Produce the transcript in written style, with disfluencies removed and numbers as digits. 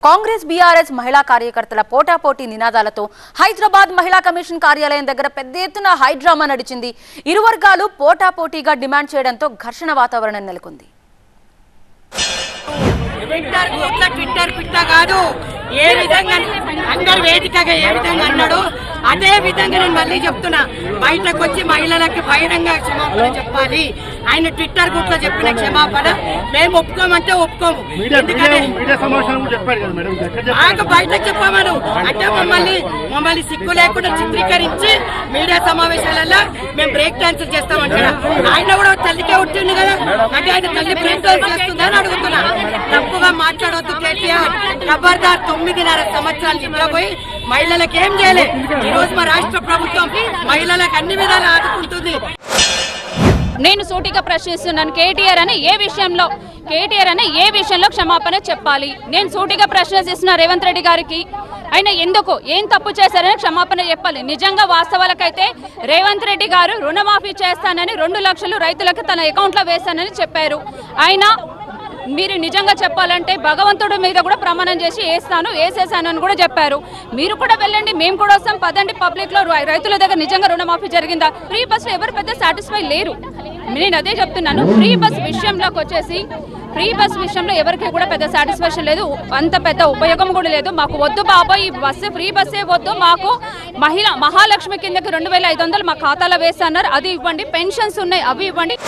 Congress BRS మహిళా కార్యకర్తల పోటాపోటీ నినాదాలతో హైదరాబాద్ మహిళా కమిషన్ కార్యాలయం దగ్గర పెద్ద ఎత్తున హైడ్రామా నడిచింది. ఇరు వర్గాలు పోటాపోటీగా డిమాండ్ చేయడంతో ఘర్షణ వాతావరణం నెలకొంది. ట్విట్టర్ పిట్ట కాదు, ఏ విధంగా అందరు వేదికగా ఏ విధంగా అన్నాడు అదే విధంగా నేను మళ్ళీ చెప్తున్నా, బయటకు వచ్చి మహిళలకి బహిరంగ క్షమాపణ చెప్పాలి. ఆయన ట్విట్టర్ గ్రూప్ లో చెప్పిన క్షమాపణ మేము ఒప్పుకోమంటే ఒప్పుకోము. నాకు బయటకు చెప్పమను అంటే మమ్మల్ని సిగ్గు లేకుండా చిత్రీకరించి మీడియా సమావేశాలలో మేము బ్రేక్ డాన్స్ చేస్తామంటారా? ఆయన కూడా తల్లికే ఉంటుంది కదా, అంటే ఆయన తల్లి బ్రేక్ డాన్స్ చేస్తుందని అడుగుతున్నా. తప్పుగా మాట్లాడవద్దు కేటీఆర్. ఖబర్దార్, 9.5 సంవత్సరాలు నిద్రపోయి మహిళలకు ఏం చేయలేదు. ఈ రోజు మా రాష్ట్ర ప్రభుత్వం మహిళలకు అన్ని విధాలు ఆదుకుంటుంది. నేను సూటిగా ప్రశ్నిస్తున్నాను, కేటీఆర్ అని ఏ విషయంలో క్షమాపణ చెప్పాలి? నేను సూటిగా ప్రశ్నిస్తున్నా రేవంత్ రెడ్డి గారికి. ఆయన ఎందుకు ఏం తప్పు చేశారని క్షమాపణ చెప్పాలి. నిజంగా వాస్తవాలకైతే రేవంత్ రెడ్డి గారు రుణమాఫీ చేస్తానని 2 లక్షలు రైతులకు తన అకౌంట్లో వేస్తానని చెప్పారు. ఆయన మీరు నిజంగా చెప్పాలంటే భగవంతుడి మీద కూడా ప్రమాణం చేసి వేసేసాను అని కూడా చెప్పారు. మీరు కూడా వెళ్ళండి, మేము కూడా వస్తాం, పదండి. పబ్లిక్ లో రైతుల దగ్గర నిజంగా రుణమాఫీ జరిగిందా? ఫ్రీ బస్సులో ఎవరు పెద్ద సాటిస్ఫై లేరు. నేను అదే చెప్తున్నాను. ఫ్రీ బస్ విషయంలో ఎవరికి కూడా పెద్ద సాటిస్ఫాక్షన్ లేదు, అంత పెద్ద ఉపయోగం కూడా లేదు. మాకు వద్దు బాబాయ్, ఈ బస్సు ఫ్రీ బస్సే వద్దు, మాకు మహాలక్ష్మి కిందకి 2500 మా ఖాతాలో వేస్తున్నారు, అది ఇవ్వండి. పెన్షన్స్ ఉన్నాయి, అవి ఇవ్వండి.